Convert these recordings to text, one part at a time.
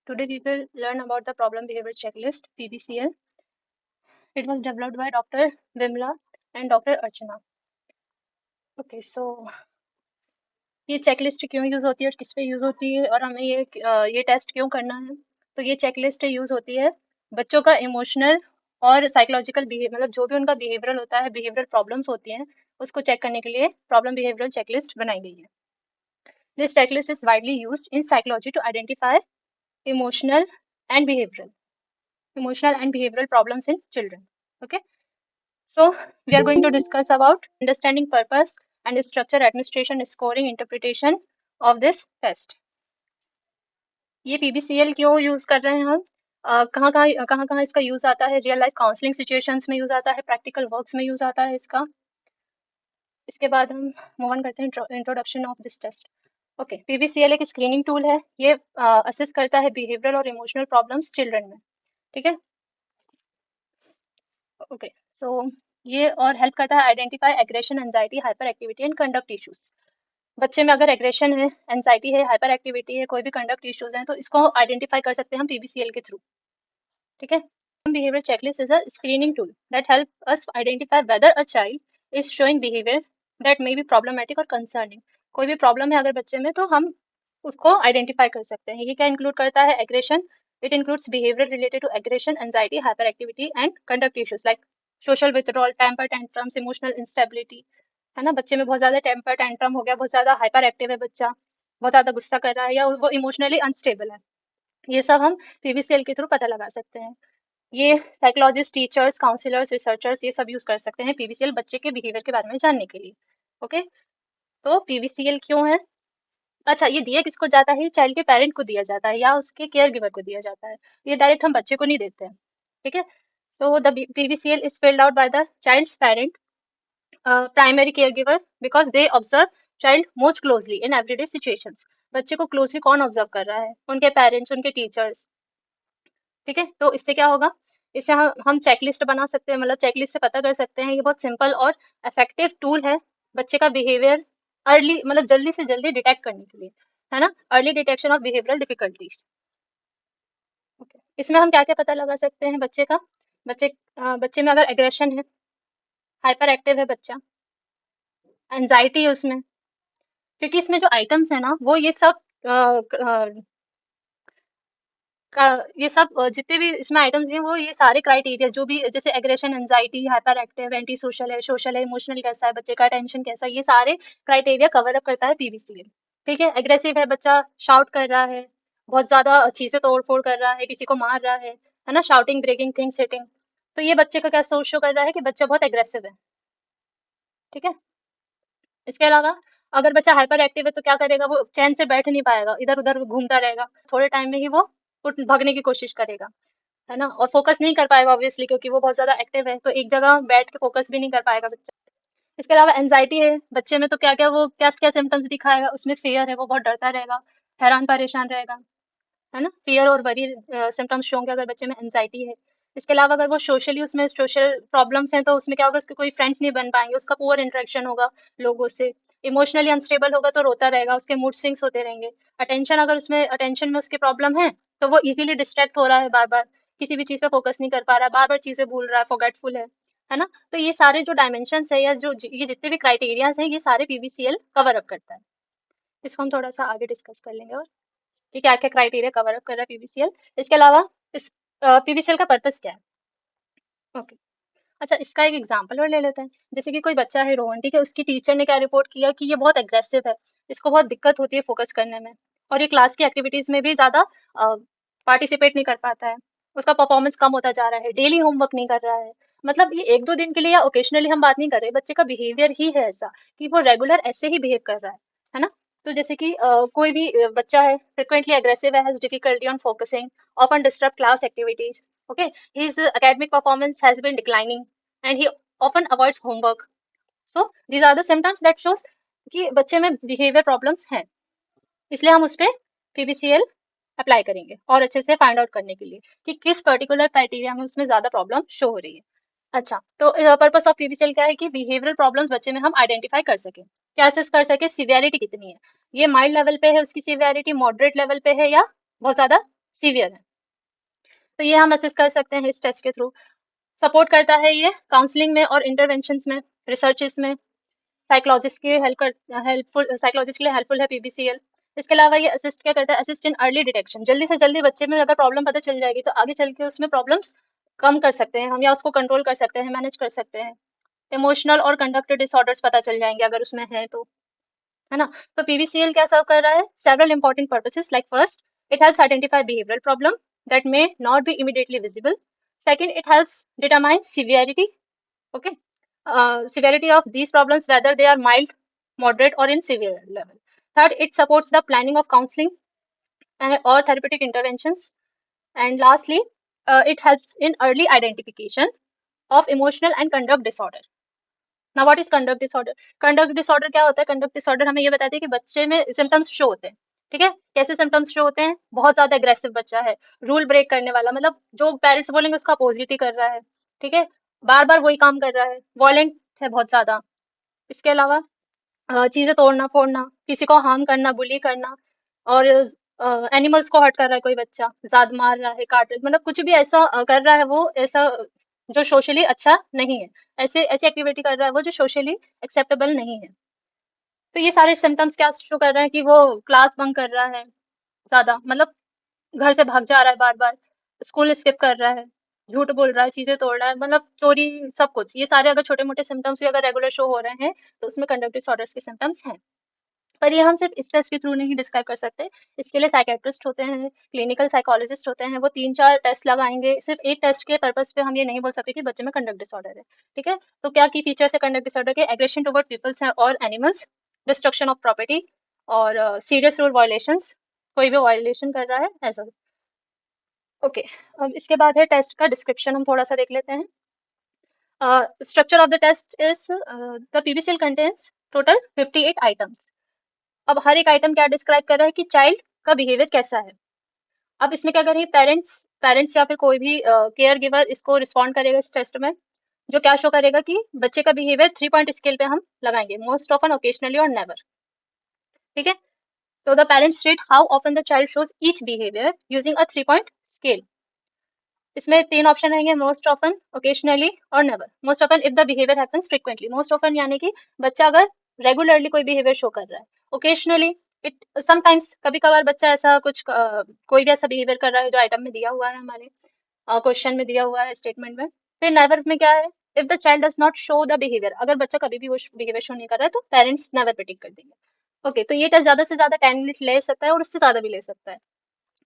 Today we will learn about the problem behavior checklist PBCL. It was developed by Dr. Vimla and Dr. Archana. Okay, so ये checklist क्यों use होती है और किस पे use होती है और हमें ये टेस्ट क्यों करना है? तो ये चेकलिस्ट यूज होती है बच्चों का इमोशनल और साइकोलॉजिकल बिहेवियर, मतलब जो भी उनका बिहेवियरल होता है, बिहेवियरल प्रॉब्लम्स होती हैं, उसको चेक करने के लिए प्रॉब्लम बिहेवियरल चेकलिस्ट बनाई गई है. This checklist is widely used in psychology to identify emotional and behavioral problems in children. Okay, so we are going to discuss about understanding purpose and structure, administration, scoring, interpretation of this test. ये PBCL क्यों use कर रहे हैं हम? कहाँ कहाँ इसका use आता है? रियल लाइफ काउंसलिंग सिचुएशंस में यूज आता है, प्रैक्टिकल वर्क्स में यूज आता है इसका. इसके बाद हम मूव ऑन करते हैं introduction of this test. Okay, PBCL एक स्क्रीनिंग टूल है. ये असिस्ट करता है बिहेवियरल और इमोशनल प्रॉब्लम्स चिल्ड्रन में. ठीक है. ओके, सो ये और हेल्प करता है identify aggression, anxiety, hyperactivity and conduct issues. बच्चे में अगर एग्रेशन है, एंजाइटी है, हाइपर एक्टिविटी है, कोई भी कंडक्ट इश्यूज हैं, तो इसको आइडेंटिफाई कर सकते हैं हम PBCL के थ्रू. ठीक है. Behavior checklist is a screening tool that helps us identify whether a child is showing behavior that may be problematic or concerning. कोई भी प्रॉब्लम है अगर बच्चे में, तो हम उसको आइडेंटिफाई कर सकते हैं. ये क्या इंक्लूड करता है? Aggression. It includes behaviour related to aggression, anxiety, hyperactivity and conduct issues like social withdrawal, temper tantrums, emotional instability. है ना, बच्चे में बहुत ज्यादा टेम्पर टेंट्रम हो गया, बहुत ज्यादा हाइपर एक्टिव है बच्चा, बहुत ज्यादा गुस्सा कर रहा है, या वो इमोशनली अनस्टेबल है. ये सब हम PBCL के थ्रू पता लगा सकते हैं. ये साइकोलॉजिस्ट, टीचर्स, काउंसलर्स, रिसर्चर्स ये सब यूज कर सकते हैं PBCL बच्चे के बिहेवियर के बारे में जानने के लिए. ओके, तो PBCL क्यों है? अच्छा, ये दिया किसको जाता है? चाइल्ड के पेरेंट को दिया जाता है या उसके केयर गिवर को दिया जाता है. ये डायरेक्ट हम बच्चे को नहीं देते हैं. ठीक है. तो the PBCL is filled out by the child's parent, primary caregiver, because they observe child most closely in everyday situations. बच्चे को क्लोजली कौन ऑब्जर्व कर रहा है? उनके पेरेंट्स, उनके टीचर्स. ठीक है. तो इससे क्या होगा? इससे हम चेकलिस्ट बना सकते हैं, मतलब चेकलिस्ट से पता कर सकते हैं. ये बहुत सिंपल और इफेक्टिव टूल है बच्चे का बिहेवियर अर्ली, मतलब जल्दी से जल्दी डिटेक्ट करने के लिए. है ना, early detection of behavioural difficulties. Okay, इसमें हम क्या क्या पता लगा सकते हैं बच्चे का? बच्चे में अगर एग्रेशन है, हाइपर एक्टिव है बच्चा, एंजाइटी है उसमें, क्योंकि इसमें जो आइटम्स है ना, वो ये सब जितने भी इसमें आइटम्स हैं, वो ये सारे क्राइटेरिया जो भी, जैसे aggression, anxiety, hyper active, anti social है, इमोशनल कैसा है बच्चे का, अटेंशन कैसा है, ये सारे क्राइटेरिया कवर अप करता है PBCL. ठीक है. एग्रेसिव है बच्चा, शाउट कर रहा है, बहुत ज्यादा चीजें तोड़ फोड़ कर रहा है, किसी को मार रहा है ना, शाउटिंग, ब्रेकिंग थिंग्स, हिटिंग. तो ये बच्चे का क्या शो कर रहा है कि बच्चा बहुत एग्रेसिव है. ठीक है. इसके अलावा अगर बच्चा हाइपर एक्टिव है तो क्या करेगा? वो चैन से बैठ नहीं पाएगा, इधर उधर घूमता रहेगा, थोड़े टाइम में ही वो भागने की कोशिश करेगा. है ना, और फोकस नहीं कर पाएगा ऑब्वियसली, क्योंकि वो बहुत ज्यादा एक्टिव है, तो एक जगह बैठ के फोकस भी नहीं कर पाएगा बच्चा. इसके अलावा एंजाइटी है बच्चे में, तो क्या क्या वो क्या क्या सिम्टम्स दिखाएगा? उसमें फियर है, वो बहुत डरता रहेगा, हैरान परेशान रहेगा. है ना, फियर और वरी सिम्टम्स शो होंगे अगर बच्चे में एंजाइटी है. इसके अलावा अगर वो सोशली, उसमें सोशल प्रॉब्लम्स हैं, तो उसमें क्या होगा? उसके कोई फ्रेंड्स नहीं बन पाएंगे, उसका पुअर इंटरेक्शन होगा लोगों से. इमोशनली अनस्टेबल होगा तो रोता रहेगा, उसके मूड स्विंग्स होते रहेंगे. अटेंशन में उसके प्रॉब्लम है, तो वो इजीली डिस्ट्रैक्ट हो रहा है, बार बार किसी भी चीज पे फोकस नहीं कर पा रहा है, बार बार चीजें भूल रहा है, फॉरगेटफुल है ना. तो ये सारे जो डायमेंशन है, या जो ये जितने भी क्राइटेरियाज हैं, ये सारे PBCL कवर अप करता है. इसको हम थोड़ा सा आगे डिस्कस कर लेंगे और कि क्या क्या क्राइटेरिया कवर अप कर रहा है PBCL. इसके अलावा इस PBCL का पर्पस क्या है? ओके, अच्छा, इसका एक एग्जांपल और ले लेते हैं. जैसे कि कोई बच्चा है रोहन, ठीक है, उसकी टीचर ने क्या रिपोर्ट किया कि ये बहुत एग्रेसिव है, इसको बहुत दिक्कत होती है फोकस करने में, और ये क्लास की एक्टिविटीज में भी ज्यादा पार्टिसिपेट नहीं कर पाता है, उसका परफॉर्मेंस कम होता जा रहा है, डेली होमवर्क नहीं कर रहा है. मतलब ये एक दो दिन के लिए या ओकेजनली हम बात नहीं कर रहे, बच्चे का बिहेवियर ही है ऐसा कि वो रेगुलर ऐसे ही बिहेव कर रहा है ना. तो जैसे कि कोई भी बच्चा है फ्रिक्वेंटली एग्रेसिव है, has difficulty on focusing, often disturb class activities. Okay, his academic performance has been declining and he often avoids homework. So these are the symptoms that shows कि बच्चे में behavior problems हैं. इसलिए हम उस पे PBCL apply करेंगे और अच्छे से फाइंड आउट करने के लिए कि किस पर्टिकुलर क्राइटेरिया में उसमें ज्यादा प्रॉब्लम शो हो रही है. अच्छा, तो पर्पस ऑफ PBCL क्या है कि बिहेवियरल प्रॉब्लम्स बच्चे में हम आइडेंटिफाई कर सके, क्या असेस कर सके, सीवियरिटी कितनी है, ये माइल्ड लेवल पे है उसकी सीवियरिटी, मॉडरेट लेवल पे है, या बहुत ज्यादा सीवियर है। तो ये हम असेस कर सकते हैं इस टेस्ट के थ्रू। सपोर्ट करता है ये काउंसलिंग में और इंटरवेंशंस में, रिसर्चेस में, साइकोलॉजिस्ट के हेल्पफुल, साइकोलॉजिस्ट के लिए हेल्पफुल है पीबीसीएल। इसके अलावा ये असिस्ट क्या करता है, असिस्ट इन अर्ली डिटेक्शन, जल्दी से जल्दी बच्चे में अगर प्रॉब्लम पता चल जाएगी तो आगे चल के उसमें प्रॉब्लम्स कम कर सकते हैं हम, या उसको कंट्रोल कर सकते हैं, मैनेज कर सकते हैं। इमोशनल और कंडक्ट डिसऑर्डर्स पता चल जाएंगे अगर उसमें है तो, है ना। तो पीबीसीएल क्या सर्व कर रहा है, several important purposes, like first, it helps identify behavioural problem that may not be immediately visible. Second, it helps determine severity, okay, severity of these problems, whether they are mild, moderate, or in severe level. Third, it supports the planning of counseling or therapeutic interventions. And lastly, it helps in early identification of emotional and conduct disorder. Now, what is conduct disorder? Conduct disorder क्या होता है? Conduct disorder हमें ये बताती है कि बच्चे में symptoms शो होते हैं, ठीक है। कैसे symptoms शो होते हैं? बहुत ज्यादा aggressive बच्चा है, रूल ब्रेक करने वाला, मतलब जो पेरेंट्स बोलेंगे उसका अपोजिट ही कर रहा है, ठीक है, बार बार वही काम कर रहा है, वॉयलेंट है बहुत ज्यादा। इसके अलावा चीजें तोड़ना फोड़ना, किसी को हार्म करना, बुली करना, और एनिमल्स को हर्ट कर रहा है कोई बच्चा, जाद मार रहा है, काट रहा है, मतलब कुछ भी ऐसा कर रहा है वो, ऐसा जो सोशली अच्छा नहीं है, ऐसे ऐसी एक्टिविटी कर रहा है वो जो सोशली एक्सेप्टेबल नहीं है। तो ये सारे सिम्टम्स क्या शो कर रहे हैं कि वो क्लास बंक कर रहा है ज्यादा, मतलब घर से भाग जा रहा है बार बार, स्कूल स्किप कर रहा है, झूठ बोल रहा है, चीजें तोड़ रहा है, मतलब चोरी, सब कुछ। ये सारे अगर छोटे मोटे सिम्टम्स भी अगर रेगुलर शो हो रहे हैं तो उसमें कंडक्ट डिसऑर्डर्स के सिम्टम्स हैं। पर ये हम सिर्फ इस टेस्ट के थ्रू नहीं डिस्क्राइब कर सकते, इसके लिए साइकेट्रिस्ट होते हैं, क्लिनिकल साइकोलॉजिस्ट होते हैं, वो 3-4 टेस्ट लगाएंगे। सिर्फ एक टेस्ट के पर्पज पे हम ये नहीं बोल सकते कि बच्चे में कंडक्ट डिसऑर्डर है, ठीक है। तो क्या की फीचर्स है कंडक्ट डिसऑर्डर के, एग्रेशन टुवर्ड पीपल्स और एनिमल्स, डिस्ट्रक्शन ऑफ प्रॉपर्टी, और सीरियस रूल वायलेशंस, कोई भी वायलेशन कर रहा है ऐसा। ओके, अब इसके बाद है टेस्ट का डिस्क्रिप्शन, हम थोड़ा सा देख लेते हैं। Structure of the test is, the PBCL contains total 58 items. अब हर एक आइटम क्या डिस्क्राइब कर रहा है कि चाइल्ड का बिहेवियर कैसा है। अब इसमें क्या करेंगे, पेरेंट्स पेरेंट्स या फिर कोई भी केयर गिवर इसको रिस्पॉन्ड करेगा इस टेस्ट में, जो क्या शो करेगा कि बच्चे का बिहेवियर 3 पॉइंट स्केल पे हम लगाएंगे, मोस्ट ऑफन, ओकेजनली और नेवर, ठीक है। तो the parents rate how often the child shows each behaviour using a 3 point scale. इसमें 3 ऑप्शन रहेंगे, मोस्ट ऑफन, ओकेजनली और never. Most often if the behaviour happens frequently, most often यानी कि बच्चा अगर रेगुलरली कोई बिहेवियर शो कर रहा है। ओकेजनली, इट समटाइम्स, कभी कभार बच्चा ऐसा कुछ कोई भी ऐसा बिहेवियर कर रहा है जो आइटम में दिया हुआ है, हमारे क्वेश्चन में दिया हुआ है, स्टेटमेंट में। फिर नेवर में क्या है, if the child does not show the behaviour, अगर बच्चा कभी भी वो बिहेवियर शो नहीं कर रहा है तो पेरेंट्स नेवर प्रेडिक्ट कर देंगे। ओके, तो ये टेस्ट ज्यादा से ज्यादा 10 मिनट ले सकता है और उससे ज्यादा भी ले सकता है।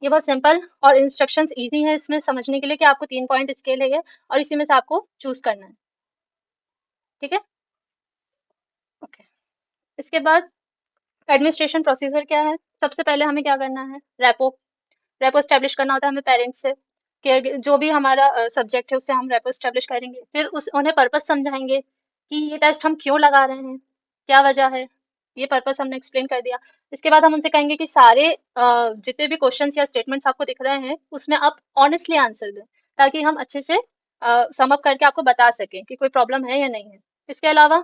ये बहुत सिंपल और इंस्ट्रक्शंस इजी है इसमें समझने के लिए कि आपको 3 पॉइंट स्केल है ये, और इसी में से आपको चूज करना है, ठीक है। ओके, इसके बाद एडमिनिस्ट्रेशन प्रोसीजर क्या है। सबसे पहले हमें क्या करना है, रेपो रेपो स्टैब्लिश करना होता है हमें पेरेंट्स से, केयर जो भी हमारा सब्जेक्ट है उससे हम रेपो स्टैब्लिश करेंगे। फिर उस उन्हें पर्पस समझाएंगे कि ये टेस्ट हम क्यों लगा रहे हैं, क्या वजह है, ये पर्पस हमने एक्सप्लेन कर दिया। इसके बाद हम उनसे कहेंगे कि सारे जितने भी क्वेश्चंस या स्टेटमेंट्स आपको दिख रहे हैं उसमें आप ऑनेस्टली आंसर दें, ताकि हम अच्छे से सम अप करके आपको बता सकें कि कोई प्रॉब्लम है या नहीं है। इसके अलावा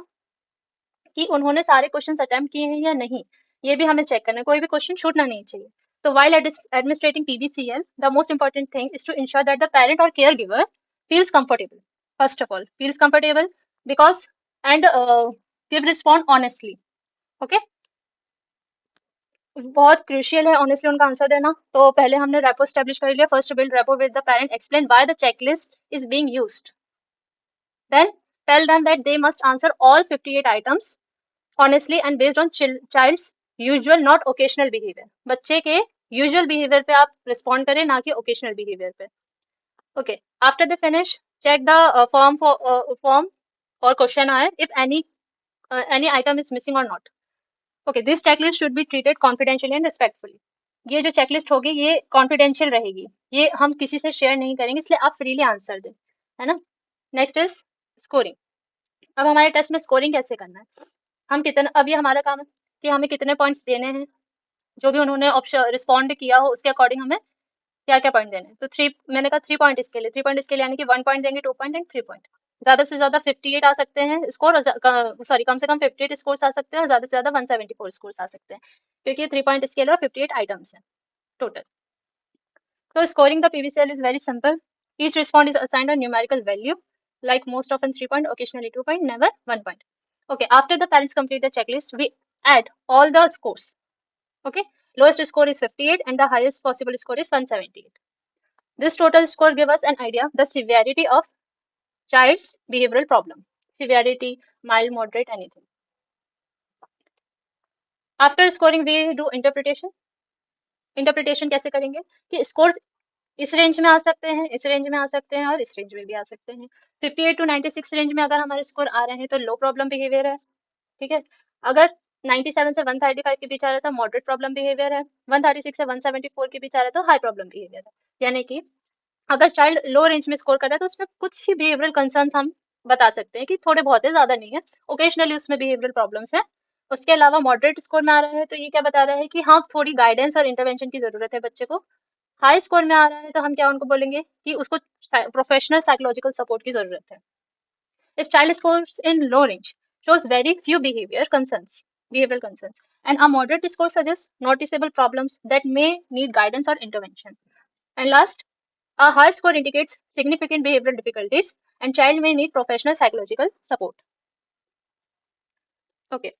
कि उन्होंने सारे क्वेश्चंस अटेम्प्ट किए हैं या नहीं, ये भी हमें चेक करना है, कोई भी क्वेश्चन छूटना नहीं चाहिए। तो while administrating PBCL, the most important thing is to ensure that the parent or caregiver feels comfortable. First of all, feels comfortable because and give respond honestly. Okay? बहुत क्रूशियल है ऑनेस्टली उनका answer देना। तो पहले हमने rapport establish कर लिया, first build rapport with the parent, explain why the checklist is being used, then tell them that they must answer all 58 items honestly and based on child's usual not occasional behaviour. बच्चे के usual behaviour पे आप respond करें, ना कि occasional behaviour पे। Okay, after the finish check the form और question आए if any item is missing or not. Okay, this checklist should be treated confidentially and respectfully. ये जो चेकलिस्ट होगी ये कॉन्फिडेंशियल रहेगी, ये हम किसी से शेयर नहीं करेंगे, इसलिए आप फ्रीली आंसर दें, है ना। Next is scoring. अब हमारे टेस्ट में स्कोरिंग कैसे करना है, हम कितने, अब ये हमारा काम है कि हमें कितने पॉइंट्स देने हैं, जो भी उन्होंने ऑप्शन रिस्पॉन्ड किया हो उसके अकॉर्डिंग हमें क्या क्या पॉइंट देने हैं। तो 3, मैंने कहा 3 पॉइंट इसके लिए, 3 पॉइंट इसके लिए यानी कि 1 पॉइंट देंगे, 2 पॉइंट एंड 3 पॉइंट। ज्यादा से ज्यादा 58 आ सकते हैं स्कोर, सॉरी कम से कम 58 स्कोर्स आ सकते हैं, और ज्यादा से ज्यादा 174 स्कोर्स आ सकते हैं, क्योंकि 3 पॉइंट स्केल और 58 आइटम्स हैं total. So scoring the PVCL is very simple. Each response is assigned a numerical value, like most often 3 point, occasionally 2 point, never 1 point. Okay, after the parents complete the checklist, we add all the scores. Okay, lowest score is 58 and the highest possible score is 178. This total score gives us an idea the severity of child's behavioral problem. Severity, mild, moderate, anything. After scoring, we do interpretation. Interpretation कैसे करेंगे कि scores इस range में आ सकते हैं, इस range में आ सकते हैं और इस रेंज में भी आ सकते हैं। 58 टू 96 रेंज में अगर हमारे स्कोर आ रहे हैं तो लो प्रॉब्लम बिहेवियर है, ठीक है। अगर 97 से 135 के बीच आ रहा है तो मॉडरेट प्रॉब्लम बिहेवियर है, 136 से 174 के बीच आ रहा है तो हाई प्रॉब्लम बिहेवियर है। यानी कि अगर चाइल्ड लो रेंज में स्कोर कर रहा है तो उसमें कुछ ही बिहेवियरल कंसर्न्स हम बता सकते हैं कि थोड़े बहुत है, ज्यादा नहीं है, ओकेजनली उसमें बिहेवियरल प्रॉब्लम्स है। उसके अलावा मॉडरेट स्कोर में आ रहा है तो ये क्या बता रहा है कि हाँ थोड़ी गाइडेंस और इंटरवेंशन की जरूरत है बच्चे को। हाई स्कोर में आ रहा है तो हम क्या उनको बोलेंगे कि उसको प्रोफेशनल साइकोलॉजिकल सपोर्ट की जरूरत है। If child scores in low range shows very few behavioral concerns, and a moderate score suggests noticeable problems that may need guidance or intervention. And last, a high score indicates significant behavioral difficulties, and child may need professional psychological support. Okay.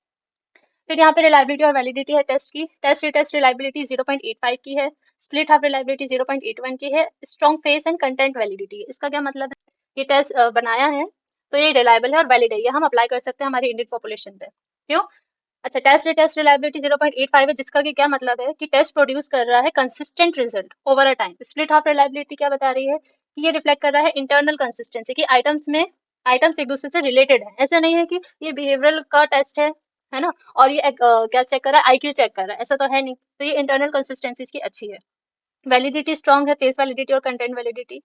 फिर यहाँ पे reliability और validity है test की। Test retest reliability 0.85 की है, split half reliability 0.81 की है, strong face and content validity. इसका क्या मतलब है, ये टेस्ट बनाया है तो ये रिलायबल है और वैलिड है, ये हम अप्लाई कर सकते हैं हमारी इंडियन पॉपुलेशन पे। क्यों? अच्छा, टेस्ट रिटेस्ट रिलायबिलिटी 0.85 है जिसका कि क्या मतलब है कि टेस्ट प्रोड्यूस कर रहा है consistent result over a time. Split half reliability क्या बता रही है कि ये रिफ्लेक्ट कर रहा है इंटरनल कंसिस्टेंसी की आइटम्स एक दूसरे से रिलेटेड है। ऐसा नहीं है कि ये बिहेवियरल का टेस्ट है ना, और ये क्या चेक कर रहा है, आईक्यू चेक कर रहा है, ऐसा तो है नहीं। तो ये इंटरनल कंसिस्टेंसी की अच्छी है। वैलिडिटी स्ट्रॉन्ग है, फेस वैलिडिटी और कंटेंट वैलिडिटी,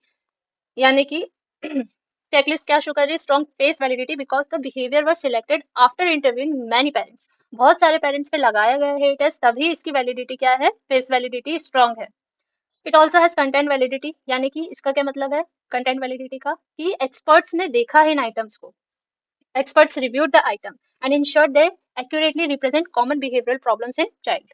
यानी कि चेकलिस्ट क्या शो कर रही है, strong face validity because the behaviour were selected after interviewing many parents. बहुत सारे पेरेंट्स पे लगाया गया है टेस्ट, तभी इसकी वैलिडिटी क्या है, फेस वैलिडिटी स्ट्रॉन्ग है। It also has content validity, यानी कि इसका क्या मतलब है कंटेंट वैलिडिटी का, कि एक्सपर्ट्स ने देखा है इन आइटम्स को, experts reviewed the item and ensured they accurately represent common behavioral problems in child.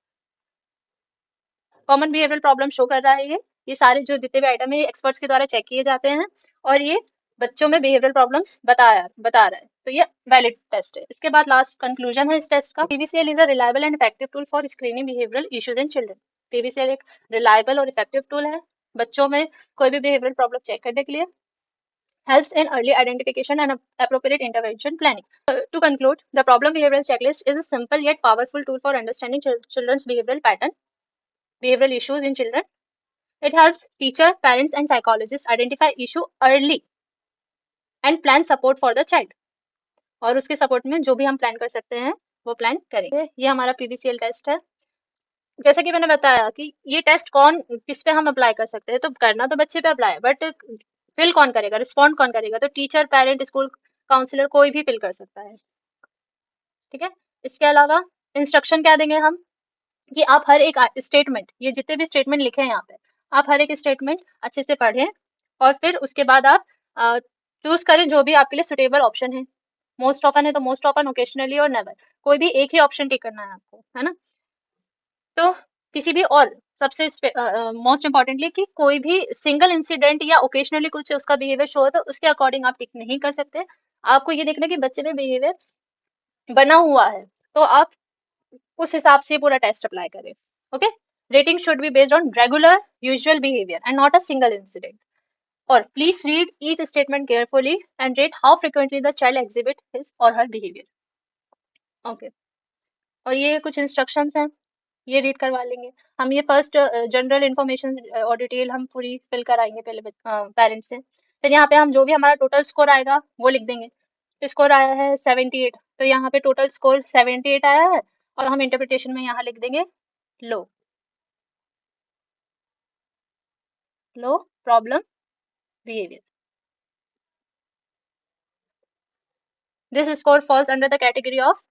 Common behavioural problem show कर रहा है ये सारे जो जितने भी आइटम है एक्सपर्ट्स के द्वारा चेक किए जाते हैं और ये बच्चों में बिहेवियरल प्रॉब्लम्स बता रहा है, तो ये वैलिड टेस्ट है। इसके बाद लास्ट कंक्लूजन है इस टेस्ट का, PVCL is a reliable and effective tool for screening behavioural issues in children. PVCL एक रिलायबल और इफेक्टिव टूल है बच्चों में कोई भी बिहेवियरल प्रॉब्लम चेक करने के लिए, helps in early identification and appropriate intervention planning. To conclude, the problem behavioral checklist is a simple yet powerful tool for understanding children's behavioral pattern, behavioral issues in children. It helps teachers, parents, and psychologists identify issue early and plan support for the child. और उसके support में जो भी हम plan कर सकते हैं वो प्लान करेंगे। ये हमारा पीवीसीएल टेस्ट है। जैसा कि मैंने बताया कि ये टेस्ट किस पे हम अप्लाई कर सकते हैं, तो करना तो बच्चे पे अप्लाई, बट फिल कौन करेगा, रिस्पॉन्ड कौन करेगा, तो टीचर, पेरेंट, स्कूल काउंसलर कोई भी फिल कर सकता है, ठीक है। इसके अलावा इंस्ट्रक्शन क्या देंगे हम कि आप हर एक स्टेटमेंट, ये जितने भी स्टेटमेंट लिखे हैं यहाँ पे, आप हर एक स्टेटमेंट अच्छे से पढ़ें और फिर उसके बाद आप चूज करें जो भी आपके लिए सुटेबल ऑप्शन है। मोस्ट ऑफन है तो मोस्ट ऑफन, ओकेशनली और नेवर, कोई भी एक ही ऑप्शन टिक करना है आपको, है ना। तो किसी भी और सबसे मोस्ट इम्पॉर्टेंटली कि कोई भी सिंगल इंसिडेंट या ओकेशनली कुछ उसका बिहेवियर शो है तो उसके अकॉर्डिंग आप टिक नहीं कर सकते। आपको ये देखना कि बच्चे में बिहेवियर बना हुआ है तो आप उस हिसाब से पूरा टेस्ट अप्लाई करें। Okay, rating should be based on regular usual behaviour and not a single incident. और please read each statement carefully and rate how frequently the child exhibit his or her behaviour. Okay, और ये कुछ instructions हैं, ये read करवा लेंगे हम। ये फर्स्ट जनरल इन्फॉर्मेशन और डिटेल हम पूरी फिल कराएंगे पहले पेरेंट्स से। फिर यहाँ पे हम जो भी हमारा टोटल स्कोर आएगा वो लिख देंगे। स्कोर आया है 78, तो यहाँ पे टोटल स्कोर 78 आया है और हम इंटरप्रिटेशन में यहाँ लिख देंगे low problem behaviour. This score falls under the category of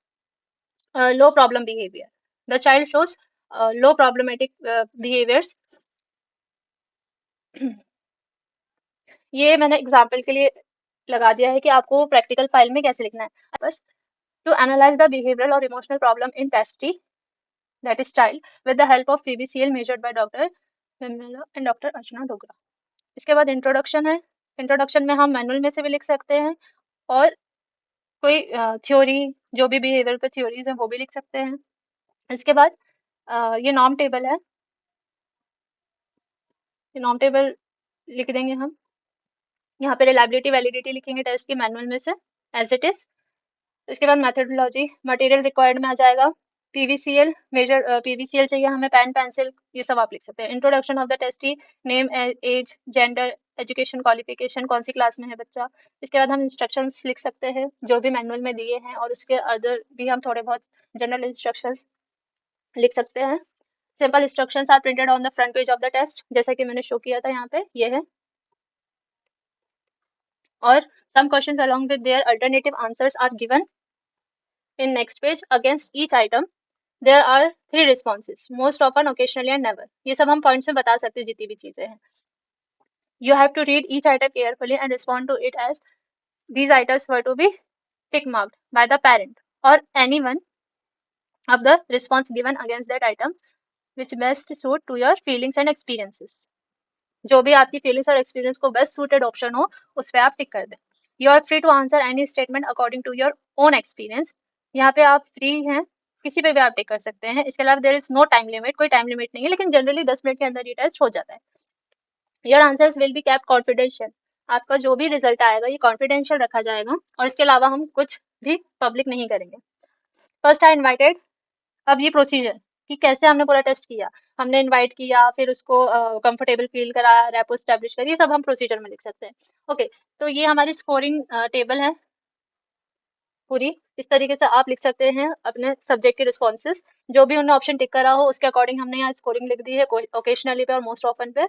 low problem behavior. The child shows low problematic behaviors. ये मैंने एग्जाम्पल के लिए लगा दिया है कि आपको प्रैक्टिकल फाइल में कैसे लिखना है। बस टू एनालाइज द बिहेवियरल और emotional problem in tasty, that is child, with the help of PBCL measured by Dr. Vimla and doctor Archana Dogra. इसके बाद इंट्रोडक्शन है। इंट्रोडक्शन में हम मैनुअल में से भी लिख सकते हैं और कोई थ्योरी, जो भी बिहेवियर पे थ्योरीज हैं वो भी लिख सकते हैं। इसके बाद ये नॉर्म टेबल है, ये नॉर्म टेबल लिख देंगे हम। यहाँ पे रिलायबिलिटी वैलिडिटी लिखेंगे टेस्ट की मैनुअल में से एज इट इज। इसके बाद मेथडोलॉजी, मटेरियल रिक्वायर्ड में आ जाएगा पीवीसीएल, मेजर पीवीसीएल चाहिए हमें, पेन पेंसिल, ये सब आप लिख सकते हैं। Introduction of the testee, name, age, gender, education qualification, कौन सी क्लास में है बच्चा। इसके बाद हम इंस्ट्रक्शंस लिख सकते हैं जो भी मैनुअल में दिए हैं, और उसके अदर भी हम थोड़े बहुत जनरल इंस्ट्रक्शंस लिख सकते हैं। Simple instructions are printed on the front page of the test, जैसा कि मैंने शो किया था यहाँ पे, ये है। और some questions along with their alternative answers are given in next page. Against each item there are 3 responses, most often, occasionally and never. ये सब हम पॉइंट्स में बता सकते हैं जितनी भी चीजें हैं। You have to read each item carefully and respond to it as these items were to be tick marked by the parent or anyone of the response given against that item which best suit to your feelings and experiences. जो भी आपकी feelings और experience को best suited option हो उस पर आप tick कर दें। You are free to answer any statement according to your own experience. यहाँ पे आप फ्री हैं, किसी पे भी आप टिक कर सकते हैं। इसके अलावा there is no time limit, कोई टाइम लिमिट नहीं है, लेकिन जनरली 10 मिनट के अंदर ये टेस्ट हो जाता है। Your answers will be kept confidential. आपका जो भी रिजल्ट आएगा ये कॉन्फिडेंशियल रखा जाएगा, और इसके अलावा हम कुछ भी पब्लिक नहीं करेंगे। फर्स्ट आई इन्वाइटेड, अब ये प्रोसीजर कि कैसे हमने पूरा टेस्ट किया, हमने इनवाइट किया, फिर उसको कंफर्टेबल फील कराया, रैपो स्टैब्लिश करी, ये सब हम प्रोसीजर में लिख सकते हैं। ओके, तो ये हमारी स्कोरिंग टेबल है पूरी। इस तरीके से आप लिख सकते हैं अपने सब्जेक्ट के रिस्पॉन्सेज, जो भी उन्होंने ऑप्शन टिक करा हो उसके अकॉर्डिंग हमने यहाँ स्कोरिंग लिख दी है, ओकेशनली पे और मोस्ट ऑफन पे।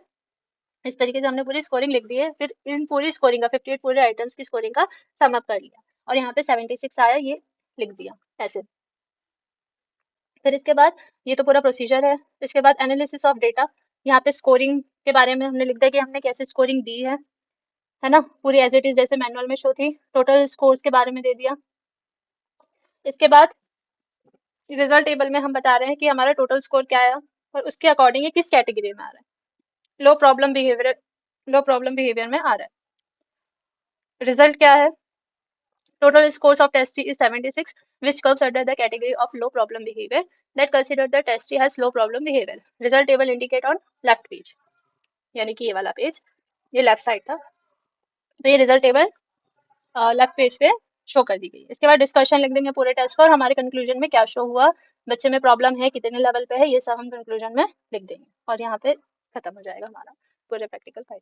इस तरीके से हमने पूरी स्कोरिंग लिख दी है। फिर इन पूरी स्कोरिंग का 58 पूरे आइटम्स की स्कोरिंग का सम अप कर लिया, और यहाँ पे 76 आया, ये लिख दिया ऐसे। फिर इसके बाद ये तो पूरा प्रोसीजर है। इसके बाद एनालिसिस ऑफ डेटा, यहाँ पे स्कोरिंग के बारे में हमने लिख दिया कि हमने कैसे स्कोरिंग दी है ना, पूरी एज इट इज जैसे मैनुअल में शो थी। टोटल स्कोर्स के बारे में दे दिया। इसके बाद रिजल्ट टेबल में हम बता रहे हैं कि हमारा टोटल स्कोर क्या आया और उसके अकॉर्डिंग ये किस कैटेगरी में आ रहा है। लो प्रॉब्लम बिहेवियर में आ रहा है। रिजल्ट क्या है, total scores of testee is 76, which comes under the category of low problem behavior that consider the testee has low problem behavior. Result table indicate on left page, यानी कि ये वाला page, ये लेफ्ट साइड था, तो ये result table left page पे show कर दी गई। इसके बाद डिस्कशन लिख देंगे पूरे टेस्ट का, और हमारे कंक्लूजन में क्या शो हुआ, बच्चे में प्रॉब्लम है, कितने लेवल पे है, ये सब हम कंक्लूजन में लिख देंगे, और यहाँ पे खत्म हो जाएगा हमारा पूरे प्रैक्टिकल फाइल।